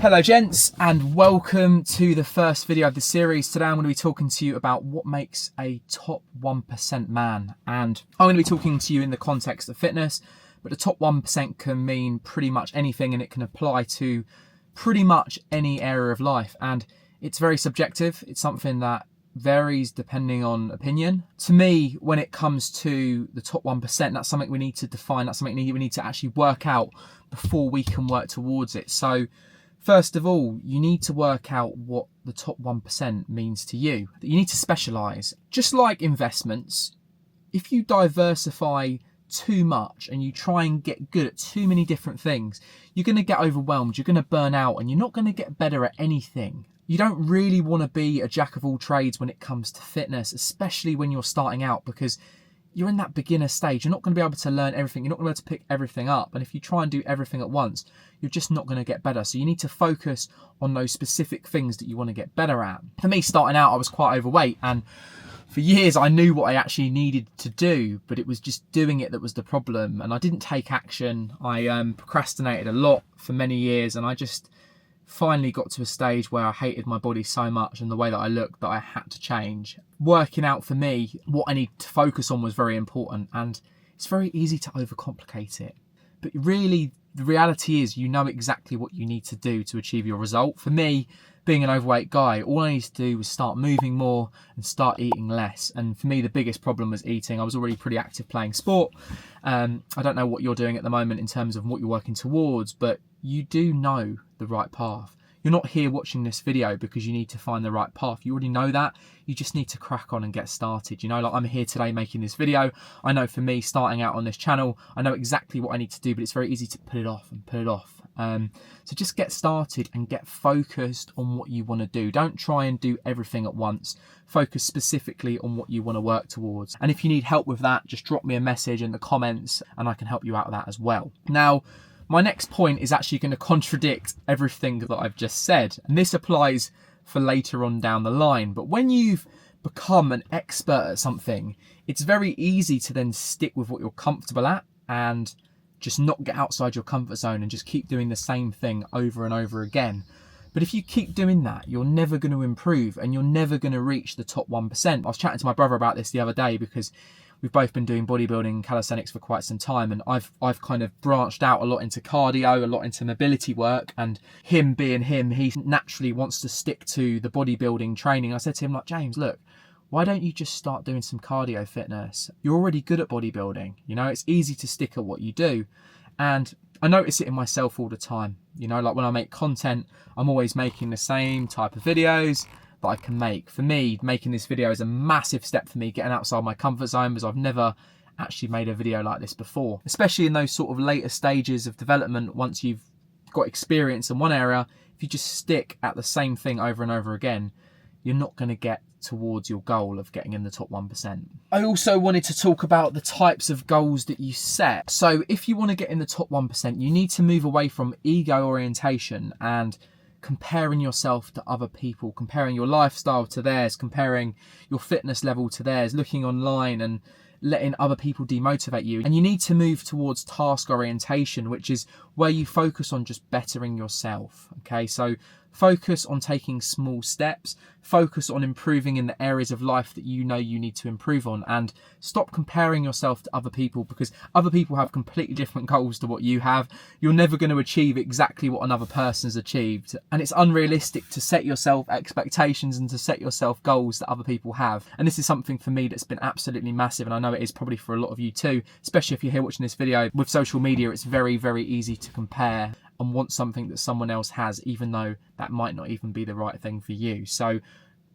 Hello gents, and welcome to the first video of the series. Today I'm going to be talking to you about what makes a top 1% man, and I'm going to be talking to you in the context of fitness, but the top 1% can mean pretty much anything, and it can apply to pretty much any area of life, and it's very subjective. It's something that varies depending on opinion. To me, when it comes to the top 1%, that's something we need to define, that's something we need to actually work out before we can work towards it. So first of all, you need to work out what the top 1% means to you. You need to specialize. Just like investments, if you diversify too much and you try and get good at too many different things, you're going to get overwhelmed, you're going to burn out, and you're not going to get better at anything. You don't really want to be a jack of all trades when it comes to fitness, especially when you're starting out, because you're in that beginner stage. You're not going to be able to learn everything. You're not going to be able to pick everything up. And if you try and do everything at once, you're just not going to get better. So you need to focus on those specific things that you want to get better at. For me, starting out, I was quite overweight, and for years I knew what I actually needed to do, but it was just doing it that was the problem. And I didn't take action. I procrastinated a lot for many years, and I just finally got to a stage where I hated my body so much and the way that I looked that I had to change. Working out for me, what I need to focus on was very important, and it's very easy to overcomplicate it. But really, the reality is you know exactly what you need to do to achieve your result. For me, being an overweight guy, all I needed to do was start moving more and start eating less. And for me, the biggest problem was eating. I was already pretty active playing sport. I don't know what you're doing at the moment in terms of what you're working towards, but you do know the right path. You're not here watching this video because you need to find the right path. You already know that. You just need to crack on and get started. You know, like I'm here today making this video. I know for me, starting out on this channel, I know exactly what I need to do, but it's very easy to put it off and put it off. So just get started and get focused on what you want to do. Don't try and do everything at once. Focus specifically on what you want to work towards. And if you need help with that, just drop me a message in the comments and I can help you out with that as well. Now, my next point is actually going to contradict everything that I've just said. And this applies for later on down the line. But when you've become an expert at something, it's very easy to then stick with what you're comfortable at and just not get outside your comfort zone and just keep doing the same thing over and over again. But if you keep doing that, you're never going to improve and you're never going to reach the top 1%. I was chatting to my brother about this the other day because we've both been doing bodybuilding and calisthenics for quite some time, and I've kind of branched out a lot into cardio, a lot into mobility work, and him being him, he naturally wants to stick to the bodybuilding training. I said to him, like, James, look, why don't you just start doing some cardio fitness? You're already good at bodybuilding. You know, it's easy to stick at what you do. And I notice it in myself all the time. You know, like when I make content, I'm always making the same type of videos that I can make. For me, making this video is a massive step for me, getting outside my comfort zone, because I've never actually made a video like this before. Especially in those sort of later stages of development, once you've got experience in one area, if you just stick at the same thing over and over again, you're not going to get towards your goal of getting in the top 1%. I also wanted to talk about the types of goals that you set. So if you want to get in the top 1%, you need to move away from ego orientation and comparing yourself to other people, comparing your lifestyle to theirs, comparing your fitness level to theirs, looking online and letting other people demotivate you. And you need to move towards task orientation, which is where you focus on just bettering yourself. Okay, so focus on taking small steps, focus on improving in the areas of life that you know you need to improve on, and stop comparing yourself to other people, because other people have completely different goals to what you have. You're never going to achieve exactly what another person's achieved, and it's unrealistic to set yourself expectations and to set yourself goals that other people have. And this is something for me that's been absolutely massive, and I know it is probably for a lot of you too, especially if you're here watching this video. With social media, it's very, very easy to compare and want something that someone else has, even though that might not even be the right thing for you. So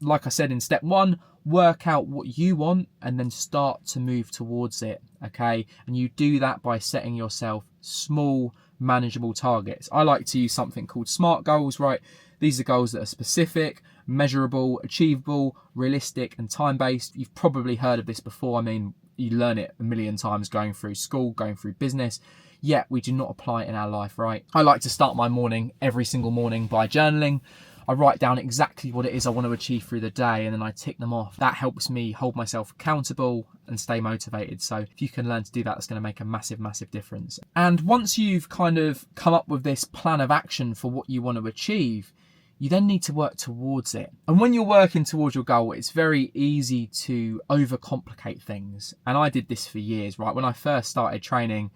like I said in step one, work out what you want and then start to move towards it, okay? And you do that by setting yourself small, manageable targets. I like to use something called SMART goals, right? These are goals that are specific, measurable, achievable, realistic, and time-based. You've probably heard of this before. I mean, you learn it a million times going through school, going through business, yet we do not apply it in our life, right? I like to start my morning every single morning by journaling. I write down exactly what it is I want to achieve through the day, and then I tick them off. That helps me hold myself accountable and stay motivated. So if you can learn to do that, it's going to make a massive, massive difference. And once you've kind of come up with this plan of action for what you want to achieve, you then need to work towards it. And when you're working towards your goal, it's very easy to overcomplicate things. And I did this for years, right? When I first started training,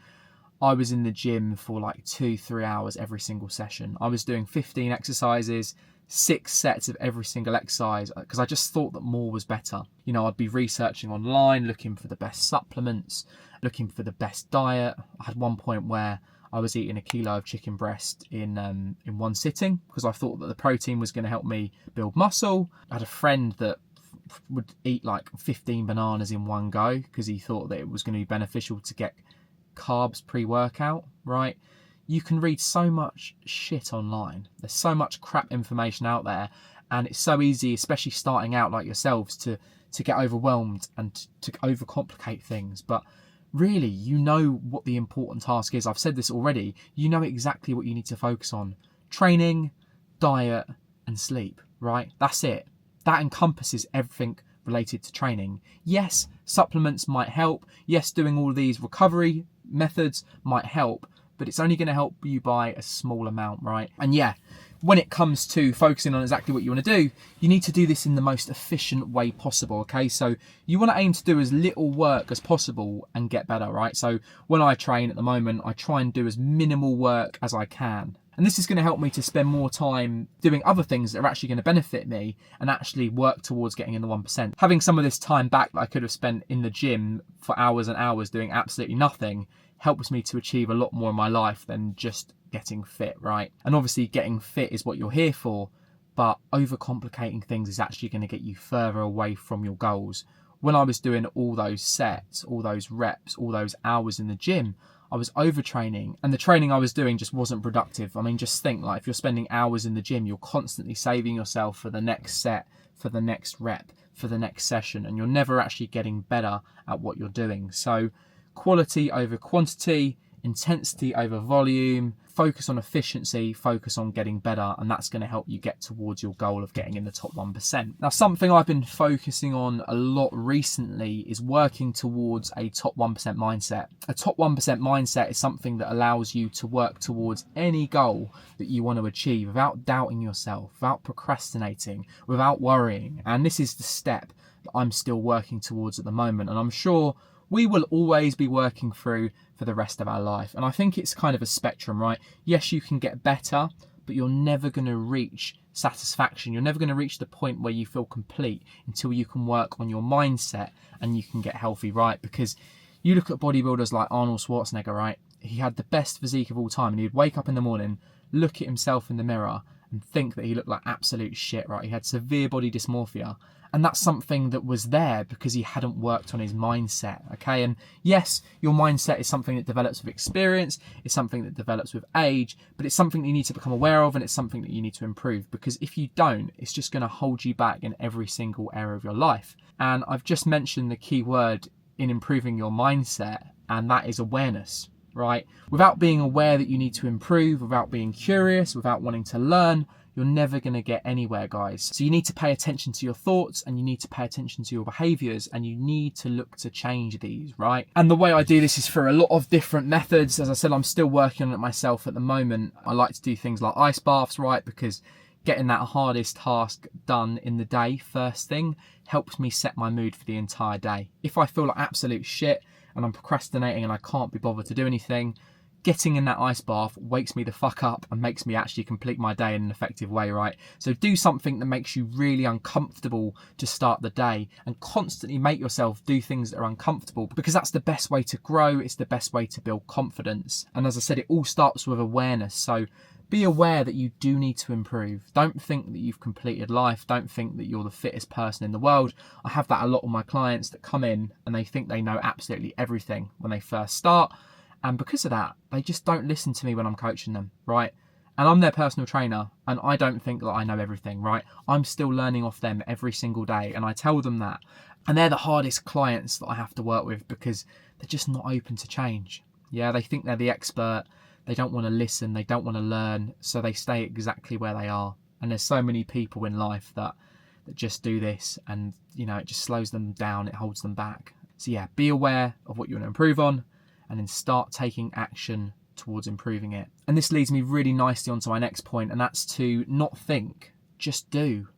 I was in the gym for like 2-3 hours every single session. I was doing 15 exercises, 6 sets of every single exercise, because I just thought that more was better. You know, I'd be researching online, looking for the best supplements, looking for the best diet. I had one point where I was eating 1 kilo of chicken breast in one sitting because I thought that the protein was going to help me build muscle. I had a friend that would eat like 15 bananas in one go because he thought that it was going to be beneficial to get carbs pre-workout, right? You can read so much shit online. There's so much crap information out there, and it's so easy, especially starting out like yourselves, to get overwhelmed and to overcomplicate things. But really, you know what the important task is. I've said this already. You know exactly what you need to focus on. Training, diet, and sleep, right? That's it. That encompasses everything related to training. Yes, supplements might help. Yes, doing all these recovery methods might help, but it's only going to help you by a small amount, right? And yeah, when it comes to focusing on exactly what you want to do, you need to do this in the most efficient way possible, okay? So you want to aim to do as little work as possible and get better, right? So when I train at the moment, I try and do as minimal work as I can. And this is going to help me to spend more time doing other things that are actually going to benefit me and actually work towards getting in the 1%. Having some of this time back that I could have spent in the gym for hours and hours doing absolutely nothing helps me to achieve a lot more in my life than just getting fit, right? And obviously getting fit is what you're here for, but overcomplicating things is actually going to get you further away from your goals. When I was doing all those sets, all those reps, all those hours in the gym, I was overtraining, and the training I was doing just wasn't productive. I mean, just think, like, if you're spending hours in the gym, you're constantly saving yourself for the next set, for the next rep, for the next session, and you're never actually getting better at what you're doing. So quality over quantity, intensity over volume, focus on efficiency, focus on getting better, and that's going to help you get towards your goal of getting in the top 1%. Now, something I've been focusing on a lot recently is working towards a top 1% mindset. A top 1% mindset is something that allows you to work towards any goal that you want to achieve without doubting yourself, without procrastinating, without worrying. And this is the step that I'm still working towards at the moment, and I'm sure we will always be working through for the rest of our life. And I think it's kind of a spectrum, right? Yes, you can get better, but you're never going to reach satisfaction. You're never going to reach the point where you feel complete until you can work on your mindset and you can get healthy, right? Because you look at bodybuilders like Arnold Schwarzenegger, right? He had the best physique of all time, and he'd wake up in the morning, look at himself in the mirror and think that he looked like absolute shit, right? He had severe body dysmorphia. And that's something that was there because he hadn't worked on his mindset, okay? And yes, your mindset is something that develops with experience, it's something that develops with age, but it's something that you need to become aware of, and it's something that you need to improve, because if you don't, it's just going to hold you back in every single area of your life. And I've just mentioned the key word in improving your mindset, and that is awareness, right? Without being aware that you need to improve, without being curious, without wanting to learn, you're never going to get anywhere, guys. So you need to pay attention to your thoughts, and you need to pay attention to your behaviors, and you need to look to change these, right? And the way I do this is through a lot of different methods. As I said, I'm still working on it myself at the moment. I like to do things like ice baths, right? Because getting that hardest task done in the day first thing helps me set my mood for the entire day. If I feel like absolute shit and I'm procrastinating and I can't be bothered to do anything, getting in that ice bath wakes me the fuck up and makes me actually complete my day in an effective way, right? So do something that makes you really uncomfortable to start the day, and constantly make yourself do things that are uncomfortable, because that's the best way to grow. It's the best way to build confidence. And as I said, it all starts with awareness. So be aware that you do need to improve. Don't think that you've completed life. Don't think that you're the fittest person in the world. I have that a lot with my clients that come in and they think they know absolutely everything when they first start. And because of that, they just don't listen to me when I'm coaching them, right? And I'm their personal trainer, and I don't think that I know everything, right? I'm still learning off them every single day, and I tell them that. And they're the hardest clients that I have to work with because they're just not open to change. Yeah, they think they're the expert. They don't want to listen. They don't want to learn. So they stay exactly where they are. And there's so many people in life that just do this, and it just slows them down, it holds them back. So yeah, be aware of what you want to improve on, and then start taking action towards improving it. And this leads me really nicely onto my next point, and that's to not think, just do.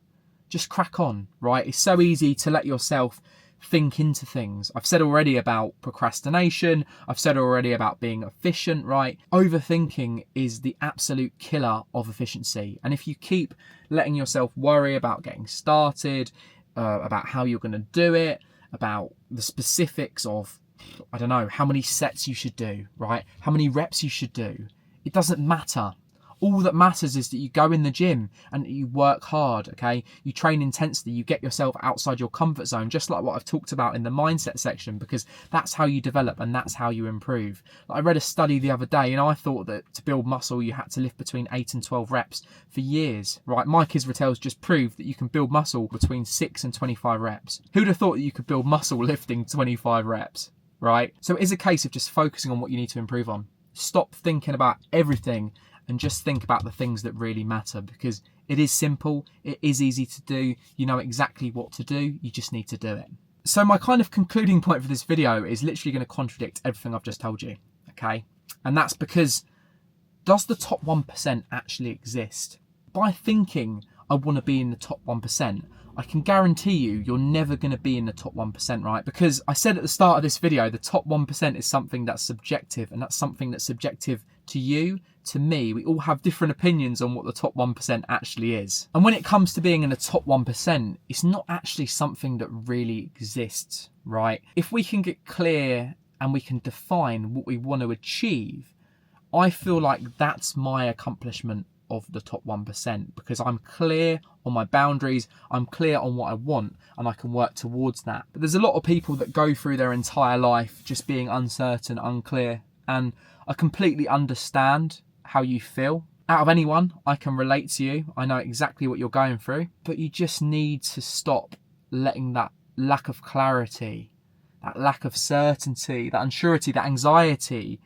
Just crack on, right? It's so easy to let yourself think into things. I've said already about procrastination. I've said already about being efficient, right? Overthinking is the absolute killer of efficiency. And if you keep letting yourself worry about getting started, about how you're going to do it, about the specifics of, I don't know, how many sets you should do, right? How many reps you should do. It doesn't matter. All that matters is that you go in the gym and you work hard, okay? You train intensely, you get yourself outside your comfort zone, just like what I've talked about in the mindset section, because that's how you develop and that's how you improve. I read a study the other day, and I thought that to build muscle, you had to lift between 8 and 12 reps for years, right? Mike Israetel's just proved that you can build muscle between 6 and 25 reps. Who'd have thought that you could build muscle lifting 25 reps, right? So it is a case of just focusing on what you need to improve on. Stop thinking about everything and just think about the things that really matter, because it is simple, it is easy to do, you know exactly what to do, you just need to do it. So my kind of concluding point for this video is literally going to contradict everything I've just told you, okay? And that's because, does the top 1% actually exist? By thinking I want to be in the top 1%, I can guarantee you're never going to be in the top 1%, right? Because I said at the start of this video, the top 1% is something that's subjective, and that's something that's subjective to you, to me. We all have different opinions on what the top 1% actually is. And when it comes to being in the top 1%, it's not actually something that really exists, right? If we can get clear and we can define what we want to achieve, I feel like that's my accomplishment of the top 1%, because I'm clear on my boundaries, I'm clear on what I want, and I can work towards that. But there's a lot of people that go through their entire life just being uncertain, unclear, and I completely understand how you feel. Out of anyone, I can relate to you. I know exactly what you're going through, but you just need to stop letting that lack of clarity, that lack of certainty, that unsurety, that anxiety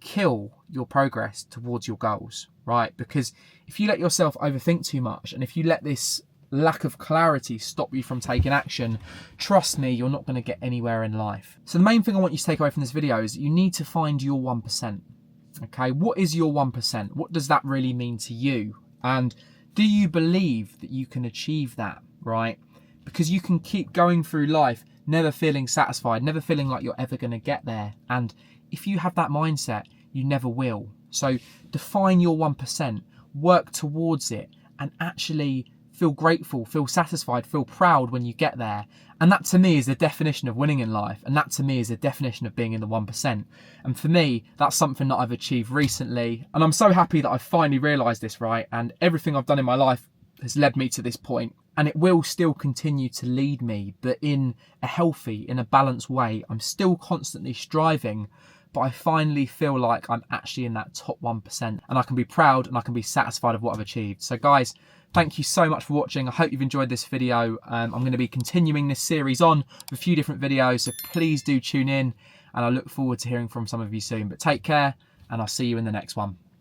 kill your progress towards your goals, right? Because if you let yourself overthink too much, and if you let this lack of clarity stop you from taking action, trust me, you're not going to get anywhere in life. So the main thing I want you to take away from this video is that you need to find your 1%. Okay, what is your 1%? What does that really mean to you? And do you believe that you can achieve that, right? Because you can keep going through life never feeling satisfied, never feeling like you're ever going to get there. And if you have that mindset, you never will. So define your 1%, work towards it, and actually feel grateful, feel satisfied, feel proud when you get there. And that to me is the definition of winning in life. And that to me is the definition of being in the 1%. And for me, that's something that I've achieved recently. And I'm so happy that I've finally realised this, right? And everything I've done in my life has led me to this point. And it will still continue to lead me, but in a healthy, in a balanced way. I'm still constantly striving, but I finally feel like I'm actually in that top 1%, and I can be proud and I can be satisfied of what I've achieved. So guys, thank you so much for watching. I hope you've enjoyed this video. I'm going to be continuing this series on with a few different videos, so please do tune in, and I look forward to hearing from some of you soon. But take care, and I'll see you in the next one.